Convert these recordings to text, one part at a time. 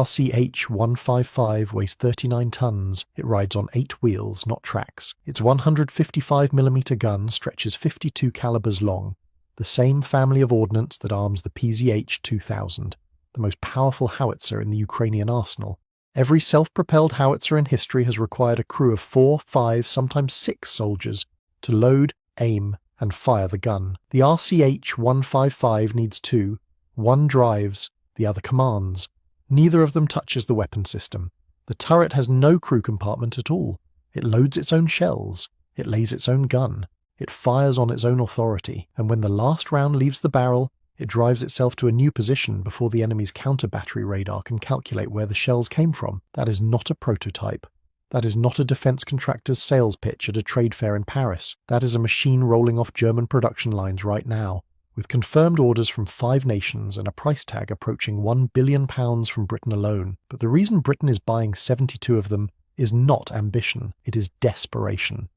RCH-155 weighs 39 tons. It rides on 8 wheels, not tracks. Its 155mm gun stretches 52 calibers long, the same family of ordnance that arms the PZH-2000, the most powerful howitzer in the Ukrainian arsenal. Every self-propelled howitzer in history has required a crew of 4, 5, sometimes 6 soldiers to load, aim, and fire the gun. The RCH-155 needs 2. One drives, the other commands. Neither of them touches the weapon system. The turret has no crew compartment at all. It loads its own shells. It lays its own gun. It fires on its own authority, and when the last round leaves the barrel, it drives itself to a new position before the enemy's counter-battery radar can calculate where the shells came from. That is not a prototype. That is not a defense contractor's sales pitch at a trade fair in Paris. That is a machine rolling off German production lines right now, with confirmed orders from 5 nations and a price tag approaching £1 billion from Britain alone. But the reason Britain is buying 72 of them is not ambition, it is desperation.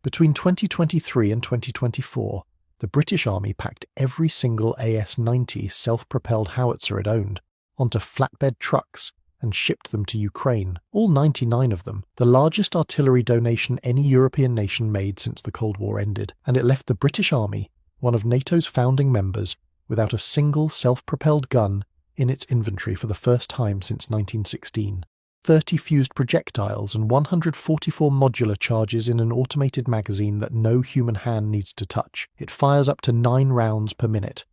Between 2023 and 2024, the British Army packed every single AS-90 self-propelled howitzer it owned onto flatbed trucks and shipped them to Ukraine, all 99 of them, the largest artillery donation any European nation made since the Cold War ended, and it left the British Army, one of NATO's founding members, without a single self-propelled gun in its inventory for the first time since 1916. 30 fused projectiles and 144 modular charges in an automated magazine that no human hand needs to touch. It fires up to 9 rounds per minute.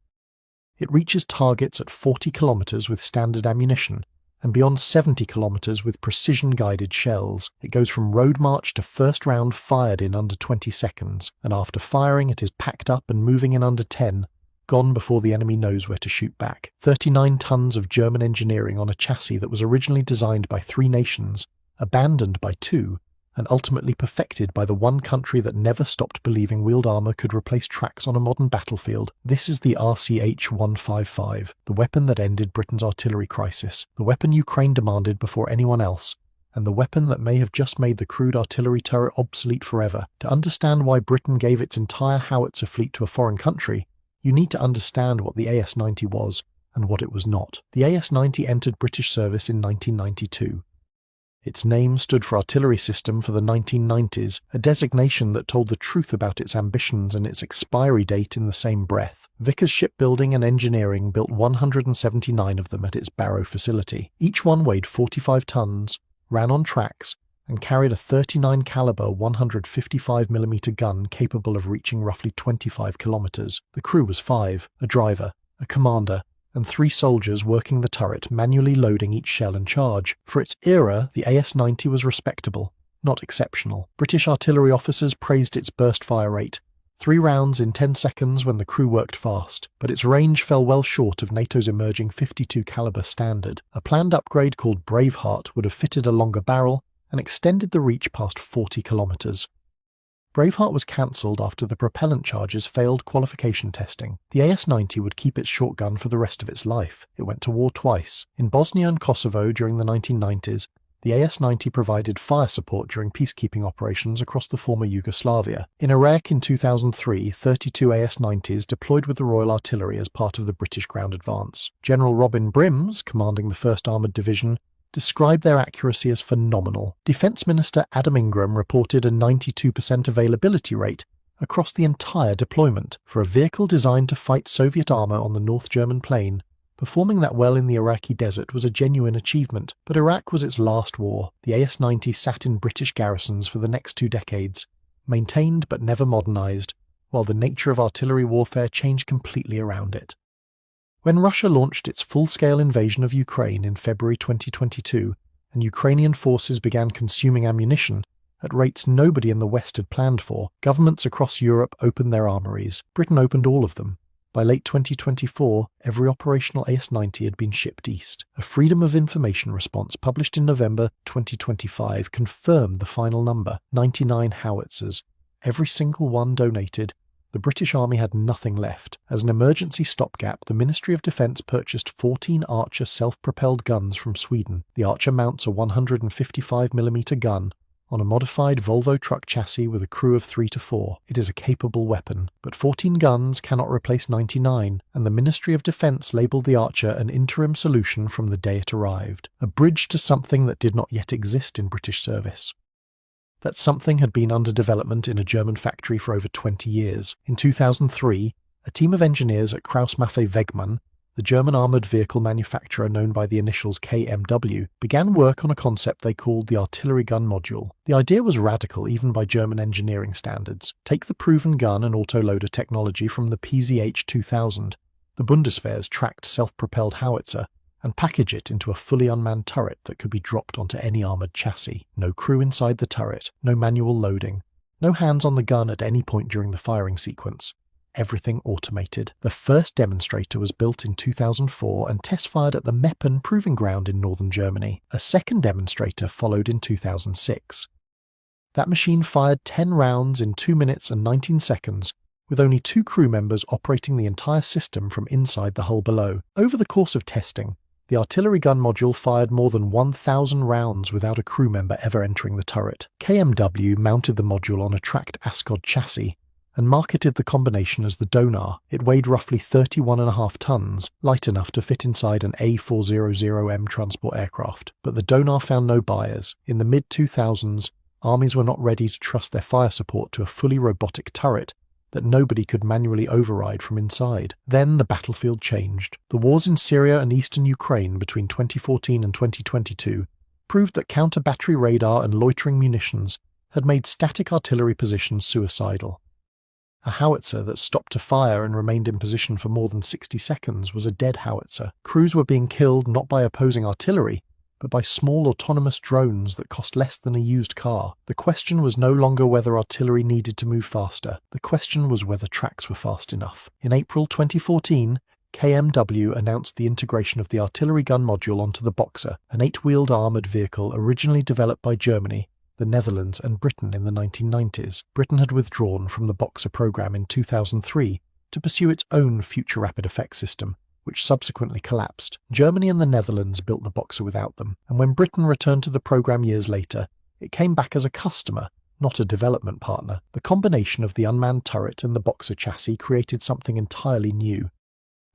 It reaches targets at 40 kilometers with standard ammunition, and beyond 70 kilometers with precision-guided shells. It goes from road march to first round fired in under 20 seconds, and after firing it is packed up and moving in under 10, gone before the enemy knows where to shoot back. 39 tons of German engineering on a chassis that was originally designed by 3 nations, abandoned by 2, and ultimately perfected by the one country that never stopped believing wheeled armour could replace tracks on a modern battlefield. This is the RCH-155, the weapon that ended Britain's artillery crisis, the weapon Ukraine demanded before anyone else, and the weapon that may have just made the crude artillery turret obsolete forever. To understand why Britain gave its entire howitzer fleet to a foreign country, you need to understand what the AS-90 was and what it was not. The AS-90 entered British service in 1992. Its name stood for Artillery System for the 1990s, a designation that told the truth about its ambitions and its expiry date in the same breath. Vickers Shipbuilding and Engineering built 179 of them at its Barrow facility. Each one weighed 45 tons, ran on tracks, and carried a 39 caliber 155mm gun capable of reaching roughly 25 kilometers. The crew was 5, a driver, a commander, and 3 soldiers working the turret, manually loading each shell and charge. For its era, the AS-90 was respectable, not exceptional. British artillery officers praised its burst fire rate, 3 rounds in 10 seconds when the crew worked fast, but its range fell well short of NATO's emerging 52 caliber standard. A planned upgrade called Braveheart would have fitted a longer barrel and extended the reach past 40 kilometers. Braveheart was cancelled after the propellant charges failed qualification testing. The AS-90 would keep its shotgun for the rest of its life. It went to war twice. In Bosnia and Kosovo during the 1990s, the AS-90 provided fire support during peacekeeping operations across the former Yugoslavia. In Iraq in 2003, 32 AS-90s deployed with the Royal Artillery as part of the British ground advance. General Robin Brims, commanding the 1st Armoured Division, described their accuracy as phenomenal. Defence Minister Adam Ingram reported a 92% availability rate across the entire deployment. For a vehicle designed to fight Soviet armour on the North German plain, performing that well in the Iraqi desert was a genuine achievement. But Iraq was its last war. The AS-90 sat in British garrisons for the next 2 decades, maintained but never modernised, while the nature of artillery warfare changed completely around it. When Russia launched its full-scale invasion of Ukraine in February 2022, and Ukrainian forces began consuming ammunition at rates nobody in the West had planned for, governments across Europe opened their armories. Britain opened all of them. By late 2024, every operational AS-90 had been shipped east. A Freedom of Information response published in November 2025 confirmed the final number, 99 howitzers, every single one donated. The British Army had nothing left. As an emergency stopgap, the Ministry of Defence purchased 14 Archer self-propelled guns from Sweden. The Archer mounts a 155mm gun On a modified Volvo truck chassis with a crew of 3 to 4, it is a capable weapon, but 14 guns cannot replace 99, and the Ministry of Defence labelled the Archer an interim solution from the day it arrived, a bridge to something that did not yet exist in British service. That something had been under development in a German factory for over 20 years. In 2003, a team of engineers at Krauss-Maffei Wegmann, the German armoured vehicle manufacturer known by the initials KMW, began work on a concept they called the artillery gun module. The idea was radical even by German engineering standards. Take the proven gun and autoloader technology from the PZH 2000, the Bundeswehr's tracked self-propelled howitzer, and package it into a fully unmanned turret that could be dropped onto any armoured chassis. No crew inside the turret, no manual loading, no hands on the gun at any point during the firing sequence. Everything automated. The first demonstrator was built in 2004 and test-fired at the Meppen Proving Ground in northern Germany. A second demonstrator followed in 2006. That machine fired 10 rounds in 2 minutes and 19 seconds, with only 2 crew members operating the entire system from inside the hull below. Over the course of testing, the artillery gun module fired more than 1,000 rounds without a crew member ever entering the turret. KMW mounted the module on a tracked Ascod chassis, and marketed the combination as the Donar. It weighed roughly 31.5 tons, light enough to fit inside an A400M transport aircraft. But the Donar found no buyers. In the mid-2000s, armies were not ready to trust their fire support to a fully robotic turret that nobody could manually override from inside. Then the battlefield changed. The wars in Syria and eastern Ukraine between 2014 and 2022 proved that counter-battery radar and loitering munitions had made static artillery positions suicidal. A howitzer that stopped to fire and remained in position for more than 60 seconds was a dead howitzer. Crews were being killed not by opposing artillery, but by small autonomous drones that cost less than a used car. The question was no longer whether artillery needed to move faster. The question was whether tracks were fast enough. In April 2014, KMW announced the integration of the artillery gun module onto the Boxer, an 8-wheeled armoured vehicle originally developed by Germany, the Netherlands and Britain in the 1990s. Britain had withdrawn from the Boxer program in 2003 to pursue its own future rapid effects system, which subsequently collapsed. Germany and the Netherlands built the Boxer without them, and when Britain returned to the program years later, it came back as a customer, not a development partner. The combination of the unmanned turret and the Boxer chassis created something entirely new.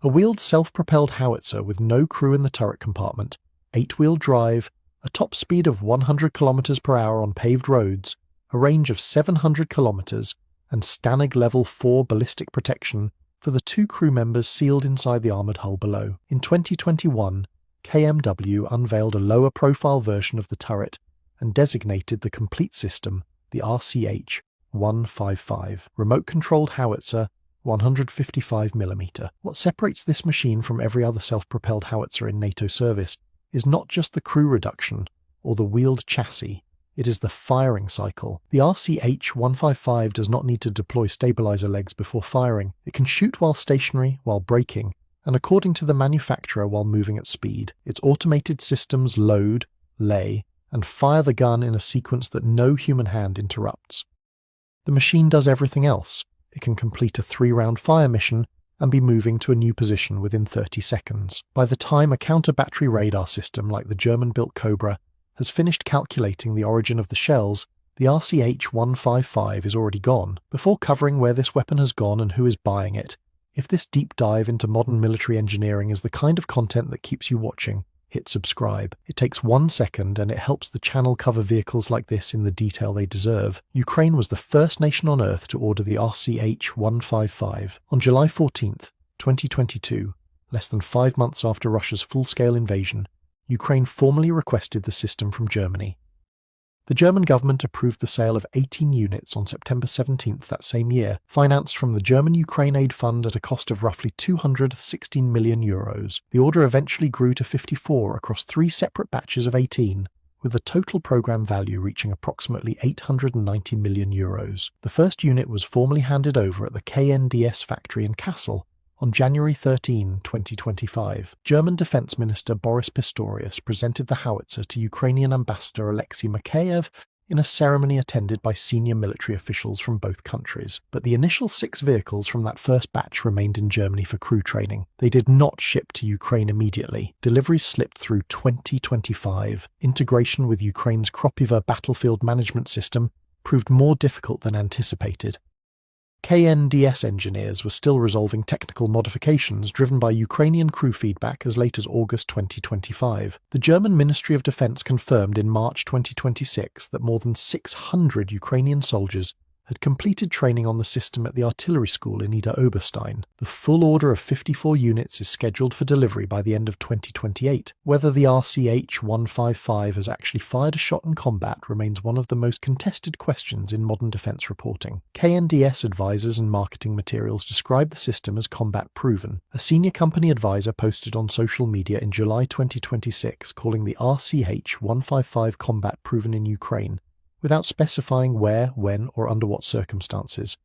A wheeled self-propelled howitzer with no crew in the turret compartment, 8-wheel drive, a top speed of 100 km per hour on paved roads, a range of 700 km, and Stanag Level 4 ballistic protection for the 2 crew members sealed inside the armoured hull below. In 2021, KMW unveiled a lower-profile version of the turret and designated the complete system the RCH-155, remote-controlled howitzer, 155mm. What separates this machine from every other self-propelled howitzer in NATO service is not just the crew reduction or the wheeled chassis, it is the firing cycle. The RCH-155 does not need to deploy stabilizer legs before firing. It can shoot while stationary, while braking, and according to the manufacturer while moving at speed. Its automated systems load, lay, and fire the gun in a sequence that no human hand interrupts. The machine does everything else. It can complete a 3-round fire mission and be moving to a new position within 30 seconds. By the time a counter-battery radar system like the German-built Cobra has finished calculating the origin of the shells, the RCH-155 is already gone. Before covering where this weapon has gone and who is buying it, if this deep dive into modern military engineering is the kind of content that keeps you watching, hit subscribe. It takes 1 second and it helps the channel cover vehicles like this in the detail they deserve. Ukraine was the first nation on Earth to order the RCH-155. On July 14th, 2022, less than 5 months after Russia's full-scale invasion, Ukraine formally requested the system from Germany. The German government approved the sale of 18 units on September 17th that same year, financed from the German Ukraine Aid Fund at a cost of roughly €216 million. The order eventually grew to 54 across 3 separate batches of 18, with the total programme value reaching approximately €890 million. The first unit was formally handed over at the KNDS factory in Kassel on January 13, 2025. German Defence Minister Boris Pistorius presented the howitzer to Ukrainian Ambassador Alexei Mikheyev in a ceremony attended by senior military officials from both countries. But the initial 6 vehicles from that first batch remained in Germany for crew training. They did not ship to Ukraine immediately. Deliveries slipped through 2025. Integration with Ukraine's Kropiva battlefield management system proved more difficult than anticipated. KNDS engineers were still resolving technical modifications driven by Ukrainian crew feedback as late as August 2025. The German Ministry of Defense confirmed in March 2026 that more than 600 Ukrainian soldiers had completed training on the system at the artillery school in Niederoberstein. The full order of 54 units is scheduled for delivery by the end of 2028. Whether the RCH-155 has actually fired a shot in combat remains one of the most contested questions in modern defense reporting. KNDS advisors and marketing materials describe the system as combat-proven. A senior company advisor posted on social media in July 2026 calling the RCH-155 combat-proven in Ukraine, without specifying where, when, or under what circumstances.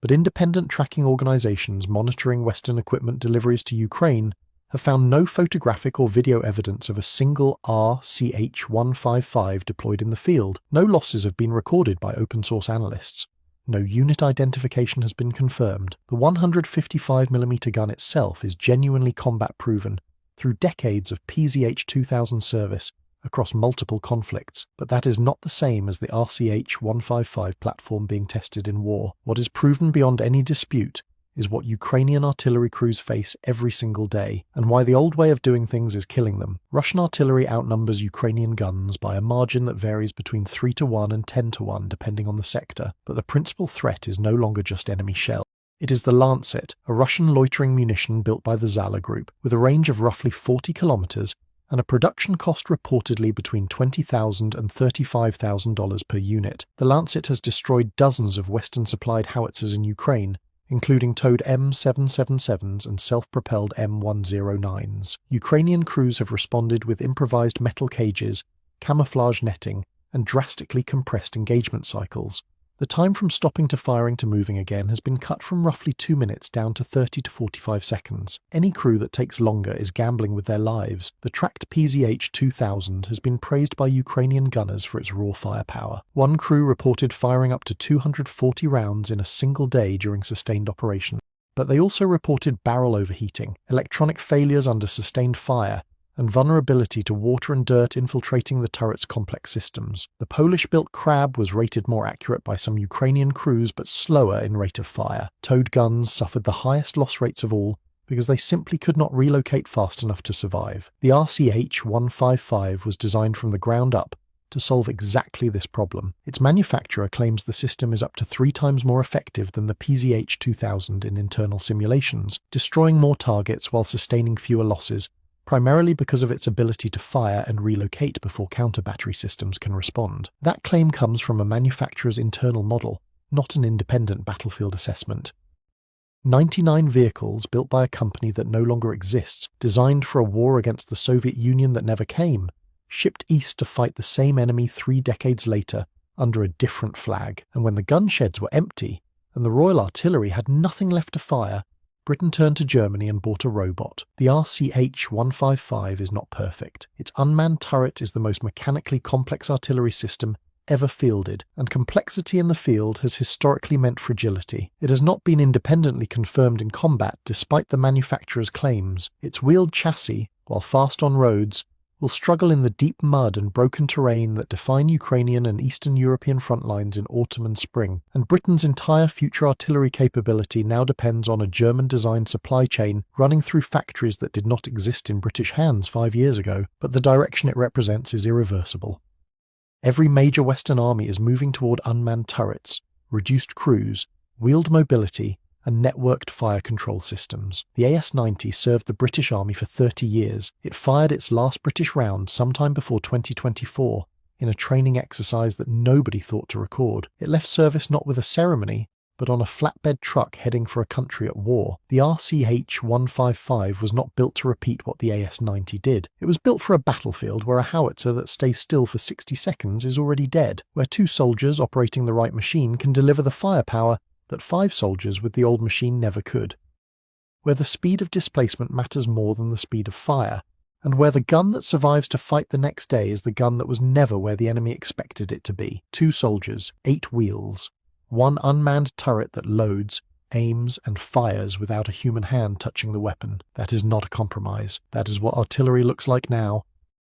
But independent tracking organizations monitoring Western equipment deliveries to Ukraine have found no photographic or video evidence of a single RCH-155 deployed in the field. No losses have been recorded by open-source analysts. No unit identification has been confirmed. The 155mm gun itself is genuinely combat-proven through decades of PZH-2000 service across multiple conflicts, but that is not the same as the RCH-155 platform being tested in war. What is proven beyond any dispute is what Ukrainian artillery crews face every single day, and why the old way of doing things is killing them. Russian artillery outnumbers Ukrainian guns by a margin that varies between 3-1 and 10-1 depending on the sector, but the principal threat is no longer just enemy shells. It is the Lancet, a Russian loitering munition built by the Zala Group, with a range of roughly 40 kilometers and a production cost reportedly between $20,000 and $35,000 per unit. The Lancet has destroyed dozens of Western-supplied howitzers in Ukraine, including towed M777s and self-propelled M109s. Ukrainian crews have responded with improvised metal cages, camouflage netting, and drastically compressed engagement cycles. The time from stopping to firing to moving again has been cut from roughly 2 minutes down to 30 to 45 seconds. Any crew that takes longer is gambling with their lives. The tracked PZH-2000 has been praised by Ukrainian gunners for its raw firepower. One crew reported firing up to 240 rounds in a single day during sustained operation. But they also reported barrel overheating, electronic failures under sustained fire, and vulnerability to water and dirt infiltrating the turret's complex systems. The Polish-built Crab was rated more accurate by some Ukrainian crews but slower in rate of fire. Towed guns suffered the highest loss rates of all because they simply could not relocate fast enough to survive. The RCH-155 was designed from the ground up to solve exactly this problem. Its manufacturer claims the system is up to 3 times more effective than the PZH-2000 in internal simulations, destroying more targets while sustaining fewer losses, primarily because of its ability to fire and relocate before counter-battery systems can respond. That claim comes from a manufacturer's internal model, not an independent battlefield assessment. 99 vehicles built by a company that no longer exists, designed for a war against the Soviet Union that never came, shipped east to fight the same enemy 3 decades later under a different flag. And when the gun sheds were empty and the Royal Artillery had nothing left to fire, Britain turned to Germany and bought a robot. The RCH-155 is not perfect. Its unmanned turret is the most mechanically complex artillery system ever fielded, and complexity in the field has historically meant fragility. It has not been independently confirmed in combat despite the manufacturer's claims. Its wheeled chassis, while fast on roads, will struggle in the deep mud and broken terrain that define Ukrainian and Eastern European front lines in autumn and spring, and Britain's entire future artillery capability now depends on a German-designed supply chain running through factories that did not exist in British hands 5 years ago, but the direction it represents is irreversible. Every major Western army is moving toward unmanned turrets, reduced crews, wheeled mobility, and networked fire control systems. The AS-90 served the British Army for 30 years. It fired its last British round sometime before 2024 in a training exercise that nobody thought to record. It left service not with a ceremony, but on a flatbed truck heading for a country at war. The RCH-155 was not built to repeat what the AS-90 did. It was built for a battlefield where a howitzer that stays still for 60 seconds is already dead, where 2 soldiers operating the right machine can deliver the firepower that 5 soldiers with the old machine never could, where the speed of displacement matters more than the speed of fire, And where the gun that survives to fight the next day is the gun that was never where the enemy expected it to be. 2 soldiers, 8 wheels. 1 unmanned turret that loads, aims, and fires without a human hand touching the weapon. That is not a compromise. That is what artillery looks like now,